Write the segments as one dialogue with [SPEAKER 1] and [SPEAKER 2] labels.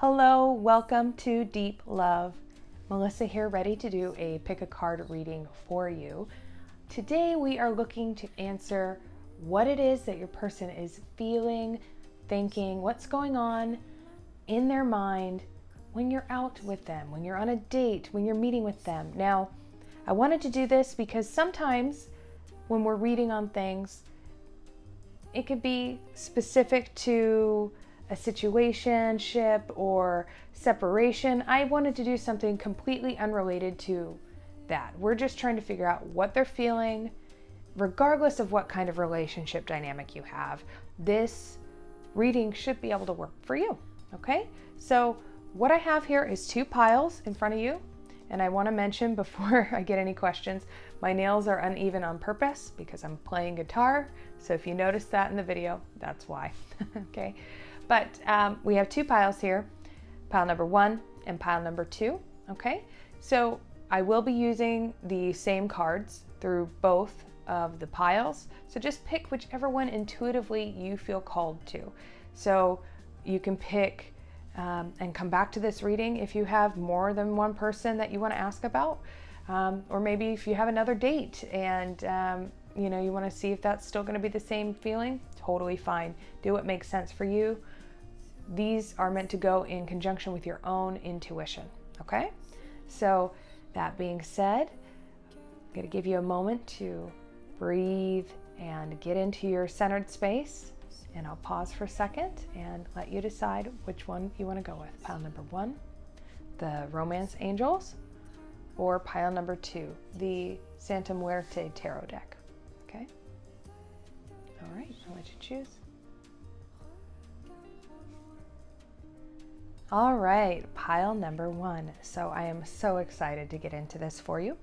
[SPEAKER 1] Hello, welcome to Deep Love. Melissa here, ready to do a pick a card reading for you. Today we are looking to answer what it is that your person is feeling, thinking, what's going on in their mind when you're out with them, when you're on a date, when you're meeting with them. Now, I wanted to do this because sometimes when we're reading on things, it could be specific to a situationship or separation. I wanted to do something completely unrelated to that. We're just trying to figure out what they're feeling, regardless of what kind of relationship dynamic you have. This reading should be able to work for you, okay? So what I have here is two piles in front of you. And I want to mention before I get any questions, my nails are uneven on purpose because I'm playing guitar. So if you notice that in the video, that's why, okay? But we have two piles here, pile number 1 and pile number 2, okay? So I will be using the same cards through both of the piles. So just pick whichever one intuitively you feel called to. So you can pick and come back to this reading if you have more than one person that you want to ask about, or maybe if you have another date and you want to see if that's still going to be the same feeling, totally fine. Do what makes sense for you. These are meant to go in conjunction with your own intuition, okay? So that being said, I'm going to give you a moment to breathe and get into your centered space. And I'll pause for a second and let you decide which one you want to go with. Pile number 1, the Romance Angels, or pile number 2, the Santa Muerte Tarot deck. Okay? All right, I'll let you choose. All right, pile number 1. So I am so excited to get into this for you.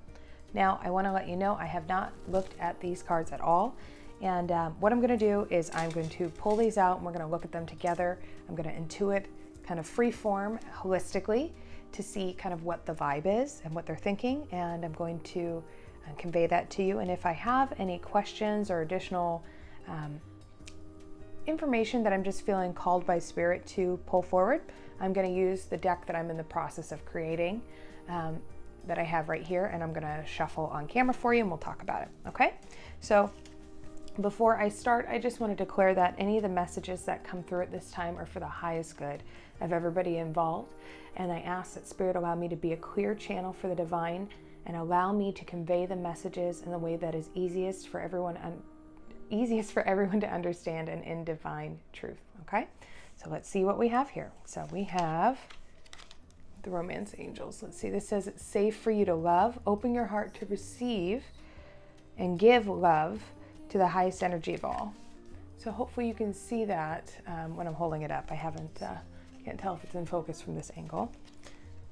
[SPEAKER 1] Now, I want to let you know I have not looked at these cards at all. And what I'm going to do is I'm going to pull these out and we're going to look at them together. I'm going to intuit kind of free form holistically to see kind of what the vibe is and what they're thinking. And I'm going to convey that to you. And if I have any questions or additional information that I'm just feeling called by spirit to pull forward, I'm going to use the deck that I'm in the process of creating that I have right here. And I'm going to shuffle on camera for you and we'll talk about it. Okay? So before I start, I just want to declare that any of the messages that come through at this time are for the highest good of everybody involved. And I ask that Spirit allow me to be a clear channel for the divine and allow me to convey the messages in the way that is easiest for everyone to understand and in divine truth. Okay? So let's see what we have here. So we have the Romance Angels. Let's see. This says it's safe for you to love. Open your heart to receive and give love to the highest energy of all. So hopefully you can see that when I'm holding it up. I can't tell if it's in focus from this angle.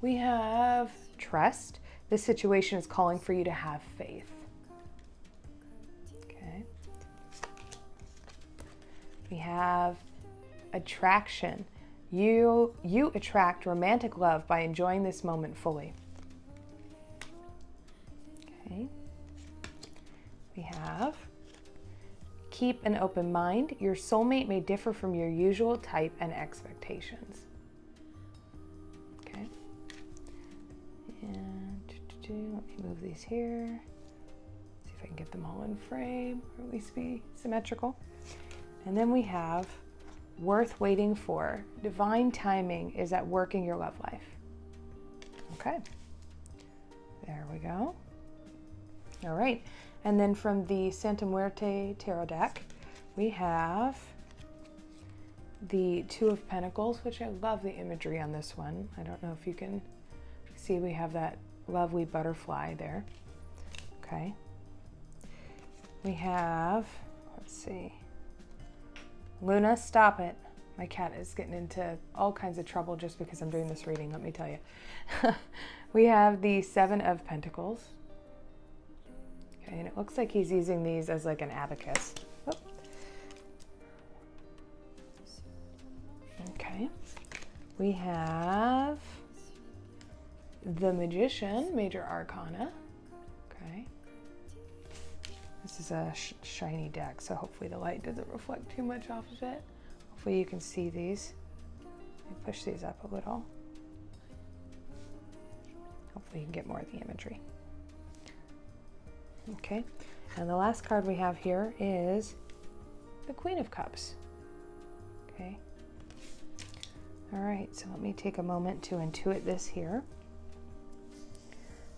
[SPEAKER 1] We have trust. This situation is calling for you to have faith. Okay. We have attraction. You attract romantic love by enjoying this moment fully. Okay. We have keep an open mind. Your soulmate may differ from your usual type and expectations. Okay. And let me move these here. See if I can get them all in frame, or at least be symmetrical. And then we have worth waiting for. Divine timing is at work in your love life. Okay. There we go. All right. And then from the Santa Muerte Tarot deck, we have the Two of Pentacles, which I love the imagery on this one. I don't know if you can see, we have that lovely butterfly there. Okay. We have, let's see, Luna, stop it. My cat is getting into all kinds of trouble just because I'm doing this reading, let me tell you. We have the Seven of Pentacles. Okay, and it looks like he's using these as like an abacus. Oh. Okay. We have the Magician, Major Arcana. Okay. This is a shiny deck, so hopefully the light doesn't reflect too much off of it. Hopefully you can see these Let me push these up a little. Hopefully you can get more of the imagery. Okay, and the last card we have here is the Queen of Cups. Okay. All right, so let me take a moment to intuit this here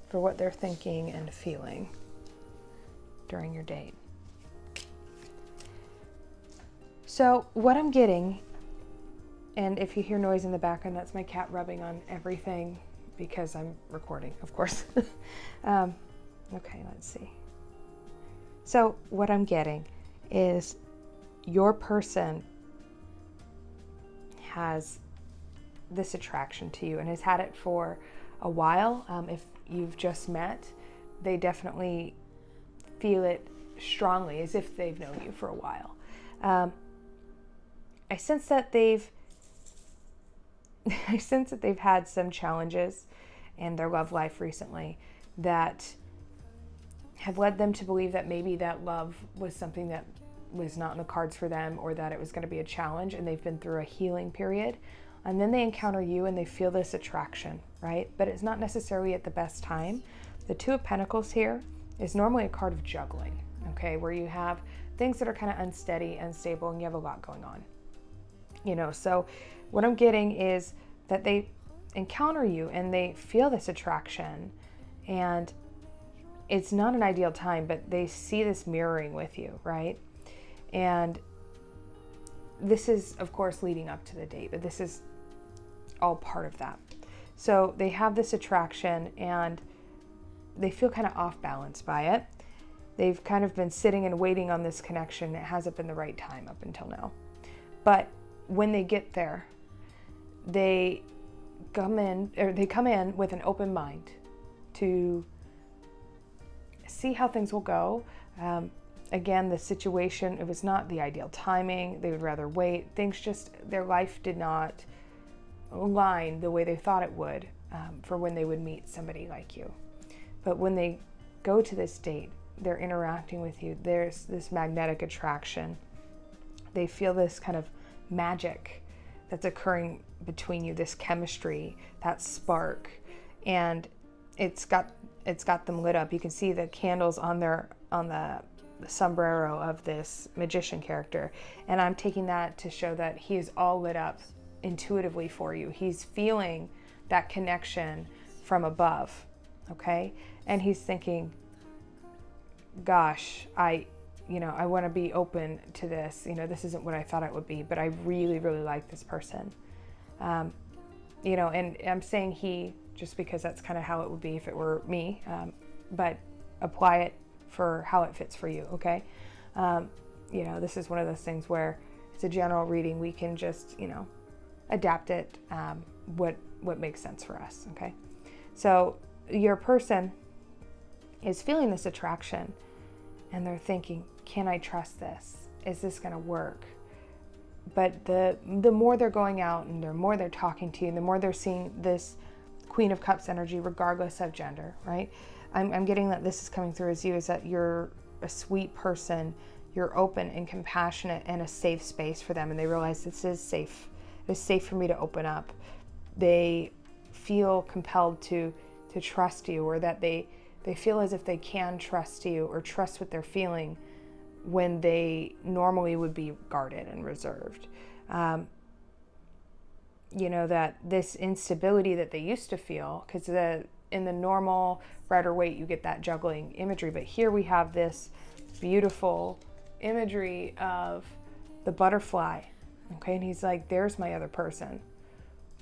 [SPEAKER 1] for what they're thinking and feeling during your date. So what I'm getting, and if you hear noise in the background, that's my cat rubbing on everything because I'm recording, of course. Okay, let's see. So what I'm getting is your person has this attraction to you and has had it for a while. If you've just met, they definitely feel it strongly, as if they've known you for a while. I sense that they've had some challenges in their love life recently that have led them to believe that maybe that love was something that was not in the cards for them, or that it was going to be a challenge, and they've been through a healing period. And then they encounter you and they feel this attraction, right? But it's not necessarily at the best time. The Two of Pentacles here is normally a card of juggling, okay? Where you have things that are kind of unsteady, unstable, and you have a lot going on. You know, so what I'm getting is that they encounter you and they feel this attraction, and it's not an ideal time, but they see this mirroring with you, right? And this is, of course, leading up to the date, but this is all part of that. So they have this attraction and they feel kind of off balance by it. They've kind of been sitting and waiting on this connection. It hasn't been the right time up until now. But when they get there, they come in with an open mind to see how things will go. Again, the situation, it was not the ideal timing. They would rather wait. Their life did not align the way they thought it would for when they would meet somebody like you. But when they go to this date, they're interacting with you. There's this magnetic attraction. They feel this kind of magic that's occurring between you, this chemistry, that spark, and it's got them lit up. You can see the candles on the sombrero of this magician character, and I'm taking that to show that he is all lit up intuitively for you. He's feeling that connection from above, okay? And he's thinking, gosh, I want to be open to this. This isn't what I thought it would be, but I really, really like this person. And I'm saying he just because that's kind of how it would be if it were me, but apply it for how it fits for you, okay? This is one of those things where it's a general reading. We can just, adapt it, what makes sense for us, okay? So your person is feeling this attraction and they're thinking, can I trust this? Is this going to work? But the more they're going out and the more they're talking to you, the more they're seeing this Queen of Cups energy, regardless of gender, right? I'm getting that this is coming through as you, is that you're a sweet person, you're open and compassionate and a safe space for them, and they realize this is safe. It's safe for me to open up. They feel compelled to trust you, or that they feel as if they can trust you or trust what they're feeling when they normally would be guarded and reserved. That this instability that they used to feel, because in the normal Rider Waite you get that juggling imagery, but here we have this beautiful imagery of the butterfly, okay? And he's like, there's my other person,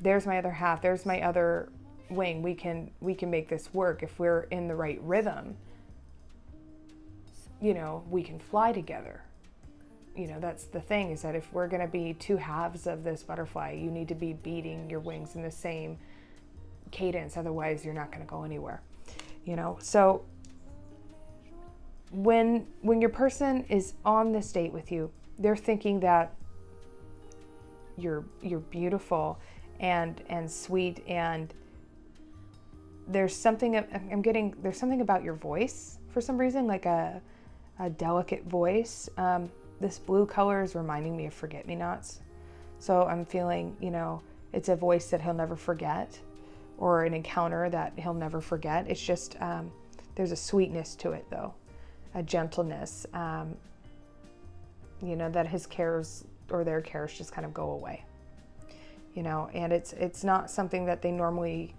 [SPEAKER 1] there's my other half, there's my other wing. We can make this work if we're in the right rhythm. We can fly together. That's the thing, is that if we're going to be two halves of this butterfly, you need to be beating your wings in the same cadence, otherwise you're not going to go anywhere. So when your person is on this date with you, they're thinking that you're beautiful and sweet, and there's something about your voice for some reason, like a delicate voice. This blue color is reminding me of forget-me-nots. So I'm feeling, it's a voice that he'll never forget, or an encounter that he'll never forget. It's just, there's a sweetness to it though, a gentleness, that his cares or their cares just kind of go away, and it's not something that they normally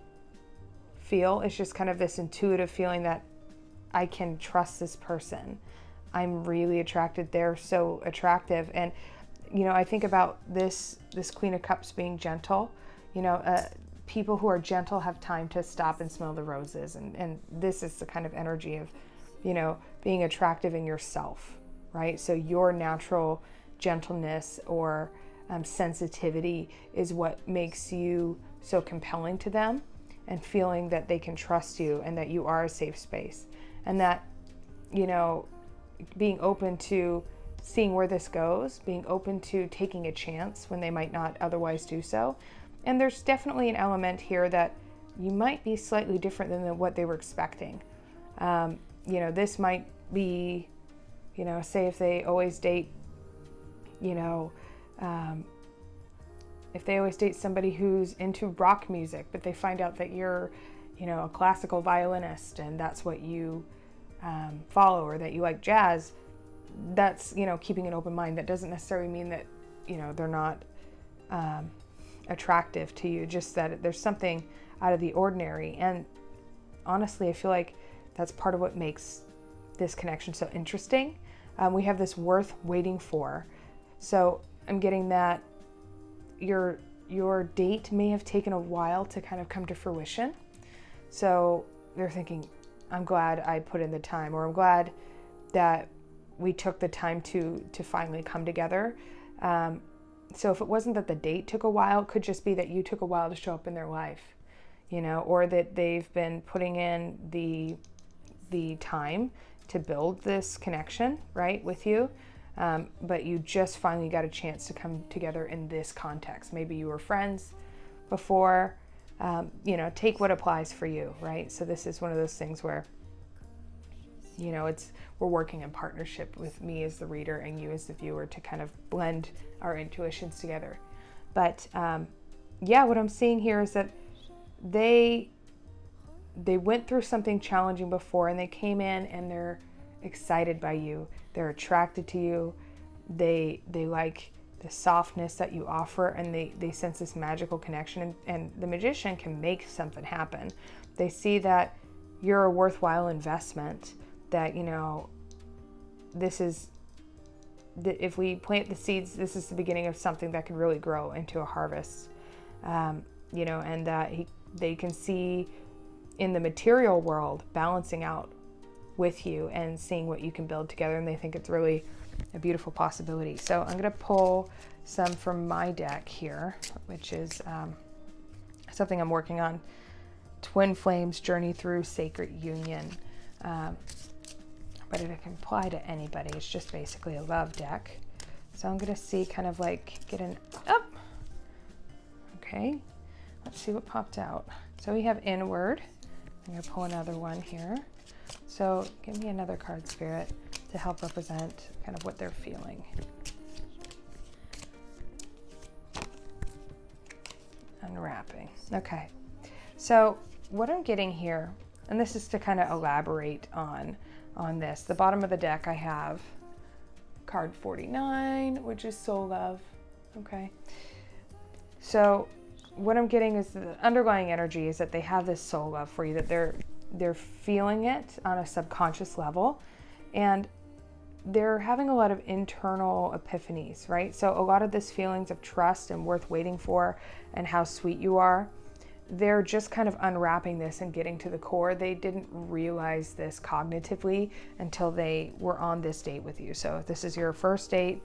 [SPEAKER 1] feel. It's just kind of this intuitive feeling that I can trust this person. I'm really attracted. They're so attractive. And, I think about this Queen of Cups being gentle. People who are gentle have time to stop and smell the roses. And this is the kind of energy of, being attractive in yourself, right? So your natural gentleness or sensitivity is what makes you so compelling to them, and feeling that they can trust you and that you are a safe space, and that, being open to seeing where this goes, being open to taking a chance when they might not otherwise do so. And there's definitely an element here that you might be slightly different than what they were expecting. This might be, say if they always date, if they always date somebody who's into rock music, but they find out that you're, a classical violinist and that's what you follow, or that you like jazz, that's, keeping an open mind. That doesn't necessarily mean that, they're not attractive to you, just that there's something out of the ordinary. And honestly, I feel like that's part of what makes this connection so interesting. We have this worth waiting for. So I'm getting that your date may have taken a while to kind of come to fruition. So they're thinking, I'm glad I put in the time, or I'm glad that we took the time to finally come together. So if it wasn't that the date took a while, it could just be that you took a while to show up in their life, or that they've been putting in the time to build this connection, right, with you. But you just finally got a chance to come together in this context. Maybe you were friends before, take what applies for you, right? So this is one of those things where, we're working in partnership with me as the reader and you as the viewer to kind of blend our intuitions together. But what I'm seeing here is that they went through something challenging before, and they came in and they're excited by you. They're attracted to you. They like the softness that you offer, and they sense this magical connection, and the magician can make something happen. They see that you're a worthwhile investment, that, if we plant the seeds, this is the beginning of something that can really grow into a harvest, and that they can see in the material world balancing out with you and seeing what you can build together, and they think it's really a beautiful possibility. So I'm going to pull some from my deck here, which is something I'm working on, Twin Flames Journey Through Sacred Union. But it can apply to anybody. It's just basically a love deck. So I'm going to see, kind of like get an up. Okay, let's see what popped out. So we have inward. I'm going to pull another one here. So give me another card, Spirit, to help represent kind of what they're feeling. Unwrapping. Okay, so what I'm getting here, and this is to kind of elaborate on this. The bottom of the deck I have card 49, which is soul love. Okay, so what I'm getting is the underlying energy is that they have this soul love for you, that they're feeling it on a subconscious level, and they're having a lot of internal epiphanies, right? So a lot of this feelings of trust and worth waiting for and how sweet you are, they're just kind of unwrapping this and getting to the core. They didn't realize this cognitively until they were on this date with you. So if this is your first date,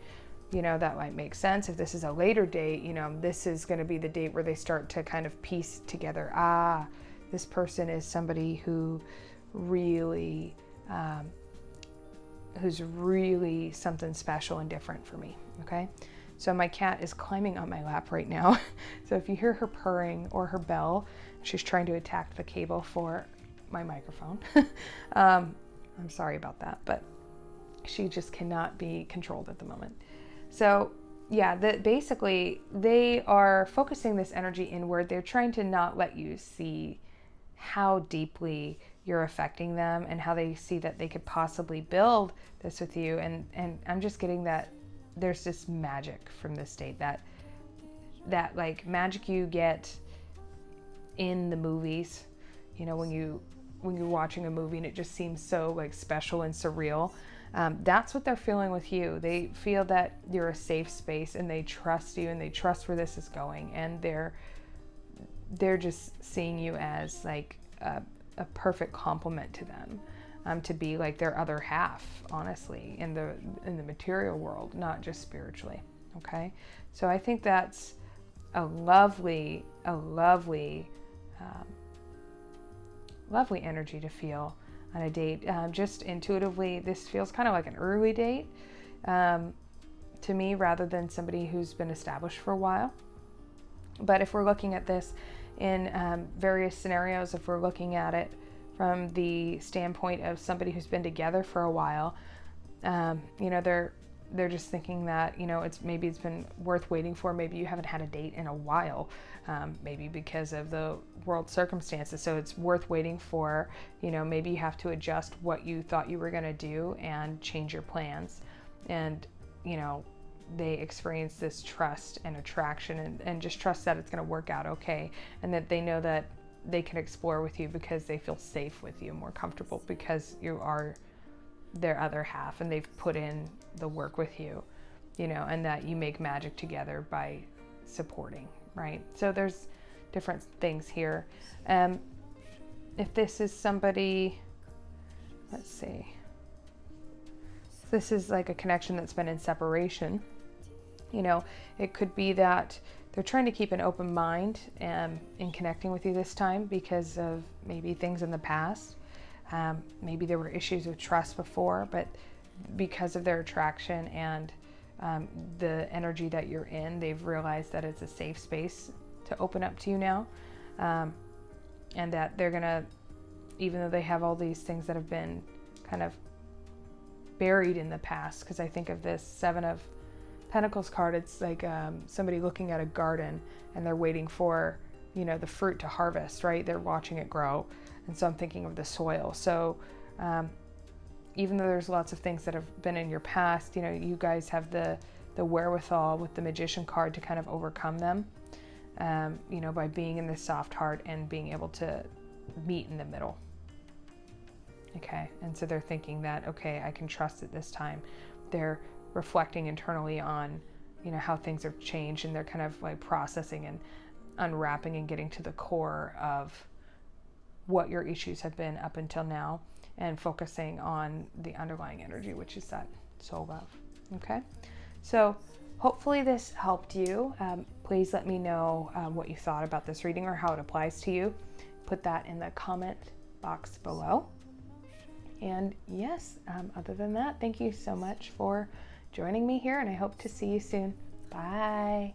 [SPEAKER 1] that might make sense. If this is a later date, this is going to be the date where they start to kind of piece together, this person is somebody who really, who's really something special and different for me, okay? So my cat is climbing on my lap right now. So if you hear her purring or her bell, she's trying to attack the cable for my microphone. I'm sorry about that, but she just cannot be controlled at the moment. So yeah, basically they are focusing this energy inward. They're trying to not let you see how deeply you're affecting them and how they see that they could possibly build this with you. And I'm just getting that there's this magic from this state, that like magic you get in the movies, you know, when you're watching a movie and it just seems so like special and surreal. That's what they're feeling with you. They feel that you're a safe space and they trust you and they trust where this is going, and they're just seeing you as like a perfect complement to them, to be like their other half, honestly, in the material world, not just spiritually. Okay, so I think that's a lovely energy to feel on a date. Just intuitively, this feels kind of like an early date to me, rather than somebody who's been established for a while. But if we're looking at this in various scenarios, if we're looking at it from the standpoint of somebody who's been together for a while, you know, they're just thinking that, you know, it's been worth waiting for. Maybe you haven't had a date in a while, maybe because of the world circumstances. So it's worth waiting for. You know, maybe you have to adjust what you thought you were going to do and change your plans. And, you know, they experience this trust and attraction and just trust that it's going to work out okay. And that they know that they can explore with you because they feel safe with you, more comfortable, because you are their other half and they've put in the work with you, you know, and that you make magic together by supporting, right? So there's different things here. If this is somebody, let's see, this is like a connection that's been in separation, you know, it could be that they're trying to keep an open mind in connecting with you this time because of maybe things in the past. Maybe there were issues with trust before, but because of their attraction and the energy that you're in, they've realized that it's a safe space to open up to you now. And that they're gonna, even though they have all these things that have been kind of buried in the past, because I think of this Seven of Pentacles card, it's like somebody looking at a garden and they're waiting for, you know, the fruit to harvest, right? They're watching it grow. And so I'm thinking of the soil. So even though there's lots of things that have been in your past, you know, you guys have the wherewithal with the Magician card to kind of overcome them, you know, by being in the soft heart and being able to meet in the middle. Okay, and so they're thinking that, okay, I can trust it this time. They're reflecting internally on, you know, how things have changed, and they're kind of like processing and unwrapping and getting to the core of what your issues have been up until now, and focusing on the underlying energy, which is that soul love. Okay, so hopefully this helped you. Please let me know what you thought about this reading or how it applies to you. Put that in the comment box below. And yes, other than that, thank you so much for joining me here, and I hope to see you soon. Bye.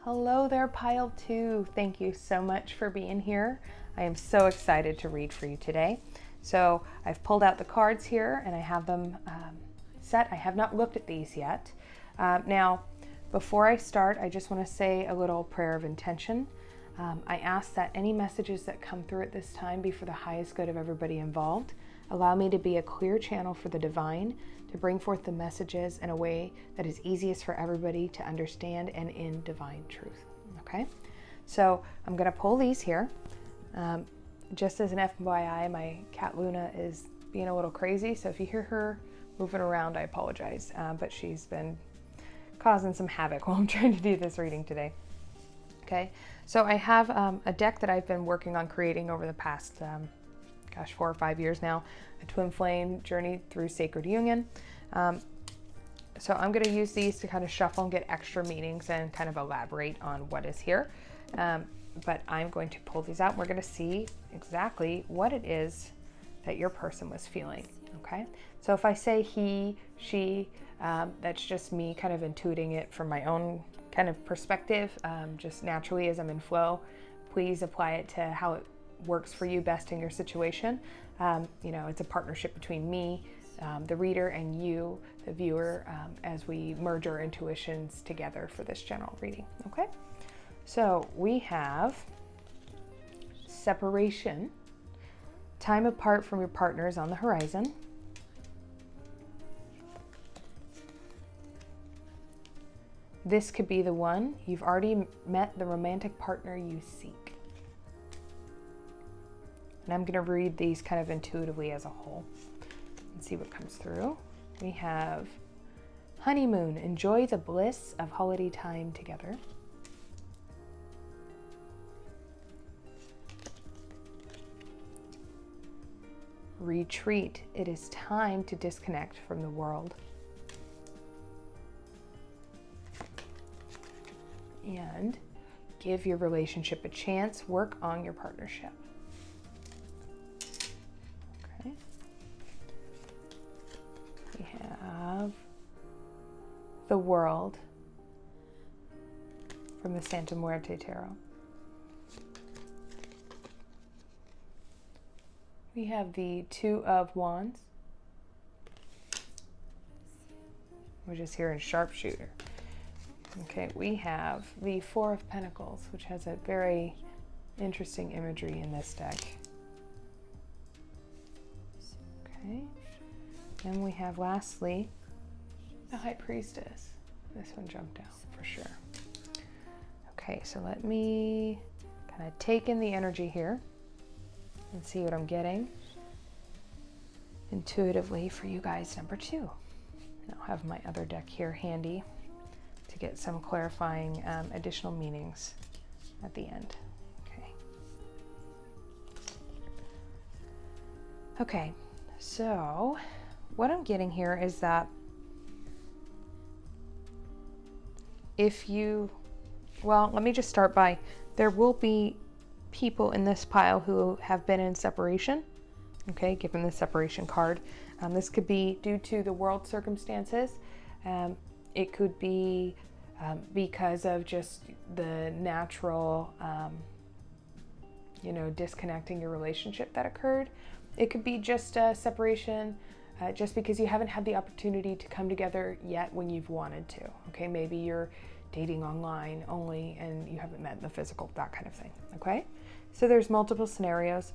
[SPEAKER 1] Hello there, Pile 2. Thank you so much for being here. I am so excited to read for you today. So I've pulled out the cards here and I have them set. I have not looked at these yet. Now, before I start, I just want to say a little prayer of intention. I ask that any messages that come through at this time be for the highest good of everybody involved. Allow me to be a clear channel for the divine, to bring forth the messages in a way that is easiest for everybody to understand and in divine truth. Okay, so I'm going to pull these here. Just as an FYI, my cat Luna is being a little crazy, so if you hear her moving around, I apologize, but she's been causing some havoc while I'm trying to do this reading today. Okay, so I have a deck that I've been working on creating over the past 4 or 5 years now, a Twin Flame Journey Through Sacred Union. So I'm going to use these to kind of shuffle and get extra meanings and kind of elaborate on what is here. But I'm going to pull these out. We're going to see exactly what it is that your person was feeling. Okay, so if I say he, she, that's just me kind of intuiting it from my own kind of perspective, just naturally as I'm in flow. Please apply it to how it works for you best in your situation. You know, it's a partnership between me the reader and you, the viewer, as we merge our intuitions together for this general reading. Okay, so we have separation, time apart from your partners on the horizon. This could be the one. You've already met the romantic partner you seek. And I'm going to read these kind of intuitively as a whole and see what comes through. We have honeymoon, enjoy the bliss of holiday time together. Retreat, it is time to disconnect from the world. And give your relationship a chance, work on your partnership. Okay. We have the World from the Santa Muerte Tarot. We have the Two of Wands, which is here in Sharpshooter. Okay, we have the Four of Pentacles, which has a very interesting imagery in this deck. Okay, then we have lastly the High Priestess. This one jumped out for sure. Okay, so let me kind of take in the energy here and see what I'm getting intuitively for you guys, number 2. I'll have my other deck here handy to get some clarifying additional meanings at the end. Okay, so what I'm getting here is that let me just start by, there will be people in this pile who have been in separation, okay, given the separation card. This could be due to the world circumstances. It could be because of just the natural, disconnecting your relationship that occurred. It could be just a separation just because you haven't had the opportunity to come together yet when you've wanted to. Okay, maybe you're dating online only and you haven't met in the physical, that kind of thing. Okay, so there's multiple scenarios.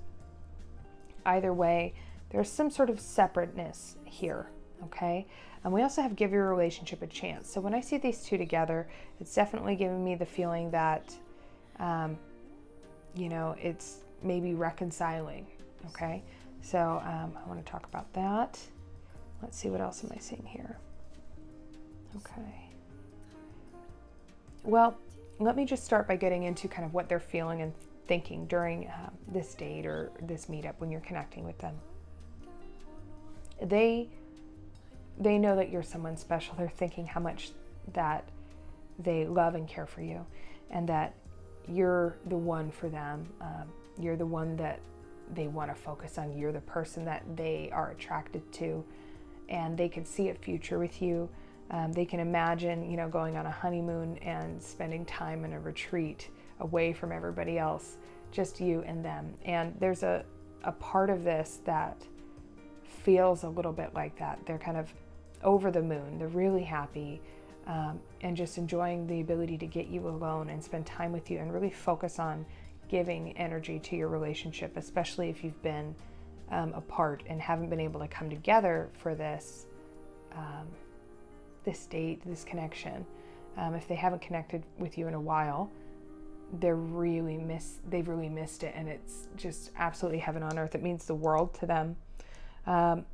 [SPEAKER 1] Either way, there's some sort of separateness here. Okay, and we also have give your relationship a chance. So when I see these two together, it's definitely giving me the feeling that it's maybe reconciling. Okay, so I want to talk about that. Let's see, what else am I seeing here? Okay, well, let me just start by getting into kind of what they're feeling and thinking during this date or this meetup when you're connecting with them. They know that you're someone special. They're thinking how much that they love and care for you, and that you're the one for them. You're the one that they want to focus on. You're the person that they are attracted to, and they can see a future with you. They can imagine, going on a honeymoon and spending time in a retreat away from everybody else, just you and them. And there's a part of this that feels a little bit like that. They're kind of over the moon. They're really happy and just enjoying the ability to get you alone and spend time with you and really focus on giving energy to your relationship, especially if you've been apart and haven't been able to come together for this date, this connection. If they haven't connected with you in a while, they've really missed it, and it's just absolutely heaven on earth. It means the world to them. And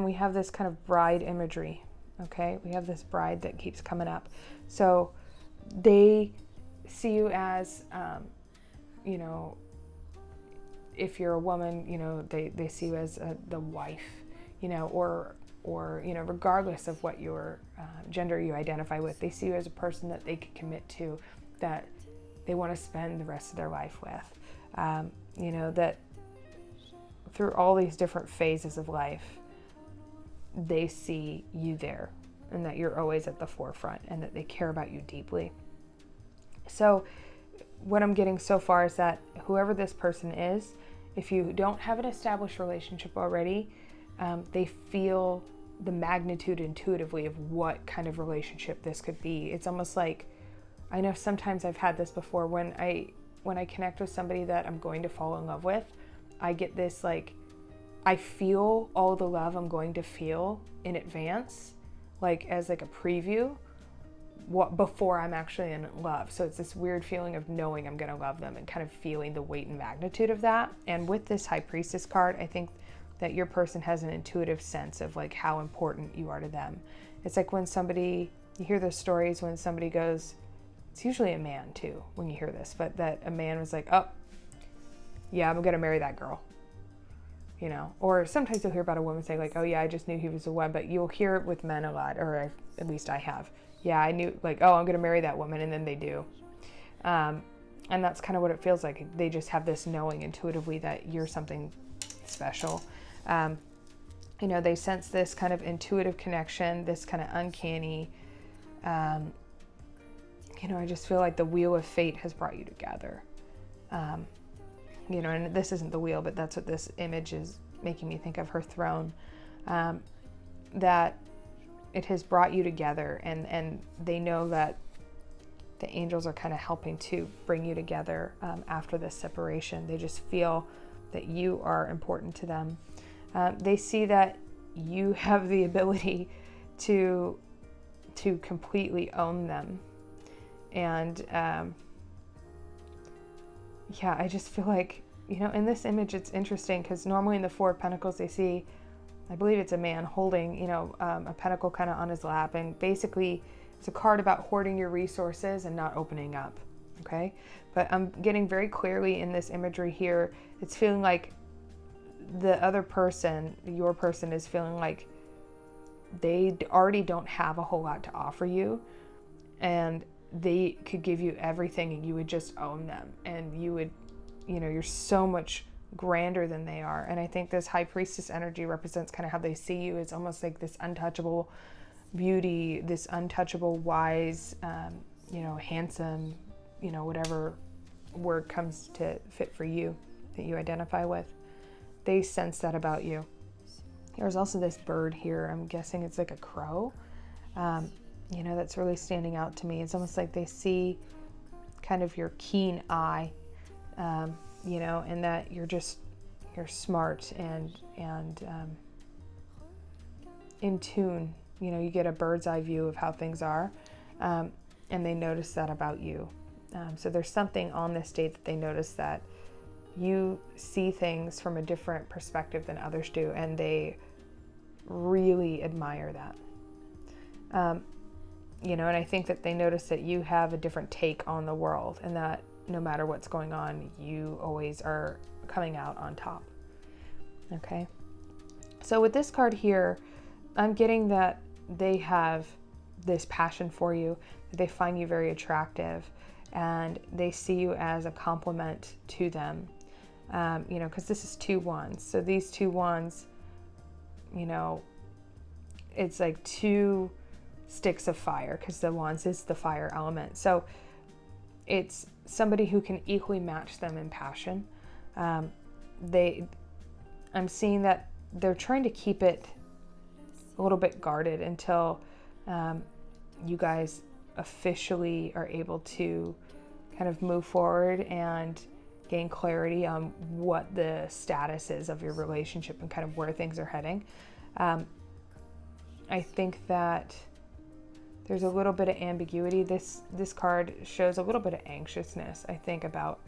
[SPEAKER 1] we have this kind of bride imagery. Okay, we have this bride that keeps coming up. So they see you as, if you're a woman, they see you as the wife, or regardless of what your gender you identify with, they see you as a person that they could commit to, that they want to spend the rest of their life with. That through all these different phases of life, they see you there, and that you're always at the forefront, and that they care about you deeply. So what I'm getting so far is that whoever this person is if you don't have an established relationship already, they feel the magnitude intuitively of what kind of relationship this could be. It's almost like, I know sometimes I've had this before, when I connect with somebody that I'm going to fall in love with, I get this like, I feel all the love I'm going to feel in advance, like as like a preview, before I'm actually in love. So it's this weird feeling of knowing I'm going to love them and kind of feeling the weight and magnitude of that. And with this High Priestess card, I think that your person has an intuitive sense of like how important you are to them. It's like when somebody, you hear those stories when somebody goes, it's usually a man too when you hear this, but that a man was like, oh yeah, I'm going to marry that girl. You know, or sometimes you'll hear about a woman say like, oh yeah, I just knew he was the one, but you'll hear it with men a lot, or at least I have. Yeah, I knew, like, oh, I'm going to marry that woman, and then they do. And that's kind of what it feels like. They just have this knowing intuitively that you're something special. You know, they sense this kind of intuitive connection, this kind of uncanny, you know, I just feel like the wheel of fate has brought you together. You know, and this isn't the wheel, but that's what this image is making me think of, her throne, that it has brought you together, and they know that the angels are kind of helping to bring you together after this separation. They just feel that you are important to them. They see that you have the ability to completely own them. And yeah, I just feel like, you know, in this image, it's interesting because normally in the Four of Pentacles, they see, I believe it's a man holding, you know, a pentacle kind of on his lap. And basically, it's a card about hoarding your resources and not opening up. Okay. But I'm getting very clearly in this imagery here, it's feeling like the other person, your person, is feeling like they already don't have a whole lot to offer you. And they could give you everything and you would just own them, and you would, you know, you're so much grander than they are. And I think this High Priestess energy represents kind of how they see you. It's almost like this untouchable beauty, this untouchable, wise, you know, handsome, you know, whatever word comes to fit for you that you identify with. They sense that about you. There's also this bird here. I'm guessing it's like a crow. You know, that's really standing out to me. It's almost like they see kind of your keen eye, you know, and that you're smart and in tune. You know, you get a bird's eye view of how things are, and they notice that about you. So there's something on this date that they notice that you see things from a different perspective than others do, and they really admire that. You know, and I think that they notice that you have a different take on the world, and that no matter what's going on, you always are coming out on top. Okay. So with this card here, I'm getting that they have this passion for you, that they find you very attractive, and they see you as a compliment to them. You know, because this is 2 wands. So these 2 wands, you know, it's like 2 sticks of fire, because the wands is the fire element. So it's somebody who can equally match them in passion. I'm seeing that they're trying to keep it a little bit guarded until you guys officially are able to kind of move forward and gain clarity on what the status is of your relationship and kind of where things are heading. I think that there's a little bit of ambiguity. This card shows a little bit of anxiousness, I think, about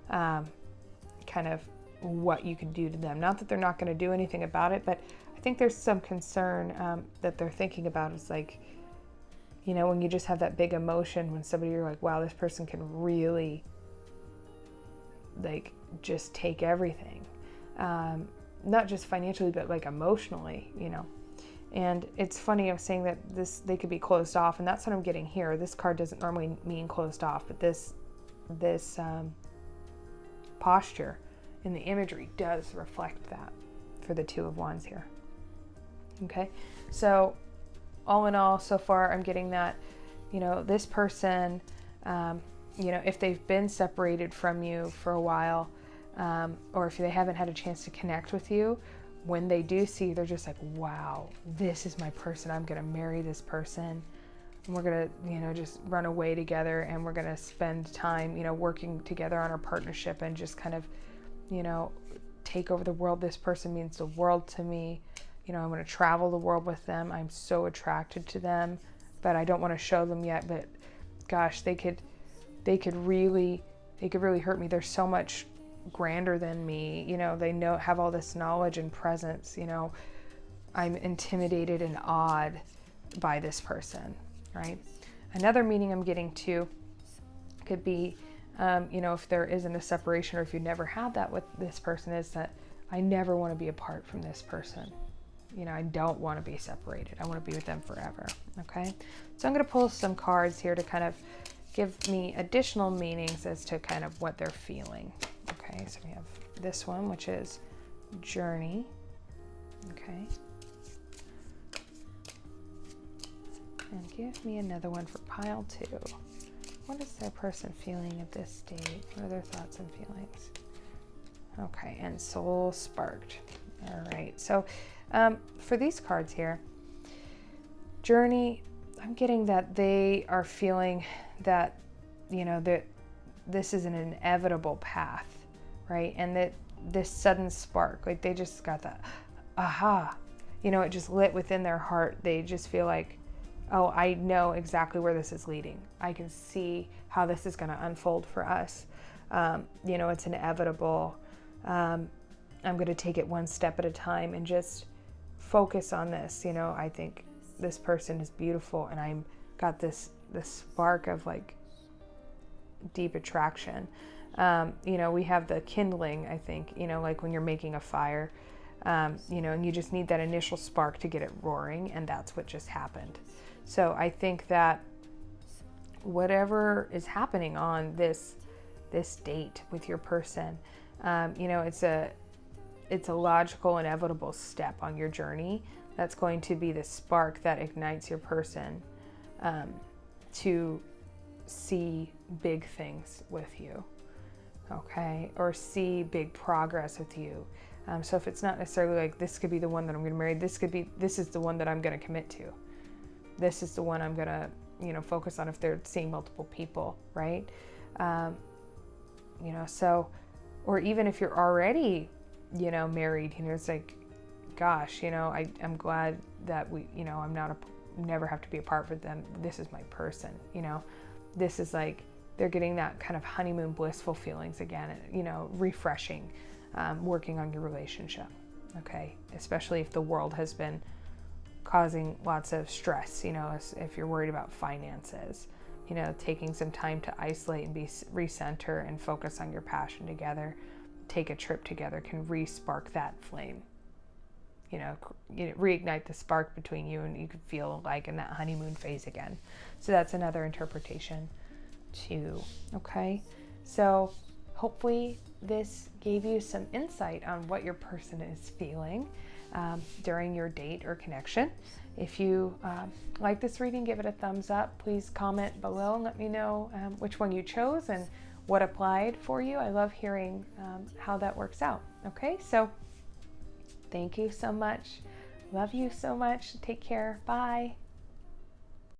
[SPEAKER 1] kind of what you can do to them. Not that they're not going to do anything about it, but I think there's some concern that they're thinking about. It's like, you know, when you just have that big emotion, when somebody, you're like, wow, this person can really like just take everything. Not just financially, but like emotionally, you know. And it's funny, I was saying that they could be closed off, and that's what I'm getting here. This card doesn't normally mean closed off, but this posture in the imagery does reflect that for the 2 of Wands here. Okay, so all in all, so far I'm getting that, you know, this person, you know, if they've been separated from you for a while, or if they haven't had a chance to connect with you, when they do see you, they're just like, wow, this is my person. I'm going to marry this person. And we're going to, just run away together, and we're going to spend time, working together on our partnership and just kind of, take over the world. This person means the world to me. I'm going to travel the world with them. I'm so attracted to them, but I don't want to show them yet. But gosh, they could really hurt me. They're so much grander than me. They have all this knowledge and presence. I'm intimidated and awed by this person, right? Another meaning I'm getting to could be, if there isn't a separation, or if you never had that with this person, is that I never want to be apart from this person. I don't want to be separated. I want to be with them forever. Okay. So I'm going to pull some cards here to kind of give me additional meanings as to kind of what they're feeling. Okay. So we have this one, which is journey. Okay. And give me another one for pile 2. What is their person feeling at this state? What are their thoughts and feelings? Okay. And soul sparked. All right. So for these cards here, journey, I'm getting that they are feeling that, that this is an inevitable path, right? And that this sudden spark, like they just got that, aha, it just lit within their heart. They just feel like, oh, I know exactly where this is leading. I can see how this is going to unfold for us. It's inevitable. I'm going to take it one step at a time and just focus on this. I think this person is beautiful, and I'm got this spark of like deep attraction. We have the kindling, I think, like when you're making a fire, and you just need that initial spark to get it roaring, and that's what just happened. So I think that whatever is happening on this date with your person, it's a logical, inevitable step on your journey that's going to be the spark that ignites your person to see big things with you, okay? Or see big progress with you. So if it's not necessarily like, this could be the one that I'm going to marry, this is the one that I'm going to commit to. This is the one I'm going to, focus on if they're seeing multiple people, right? So, or even if you're already married, it's like, gosh, I'm glad that we, never have to be apart with them. This is my person, this is like, they're getting that kind of honeymoon blissful feelings again, refreshing, working on your relationship. Okay. Especially if the world has been causing lots of stress, if you're worried about finances, taking some time to isolate and be recenter and focus on your passion together. Take a trip together can re-spark that flame, reignite the spark between you, and you can feel like in that honeymoon phase again. So that's another interpretation too. Okay. So hopefully this gave you some insight on what your person is feeling during your date or connection. If you like this reading, give it a thumbs up. Please comment below and let me know which one you chose and what applied for you. I love hearing how that works out. Okay, so thank you so much. Love you so much. Take care. Bye.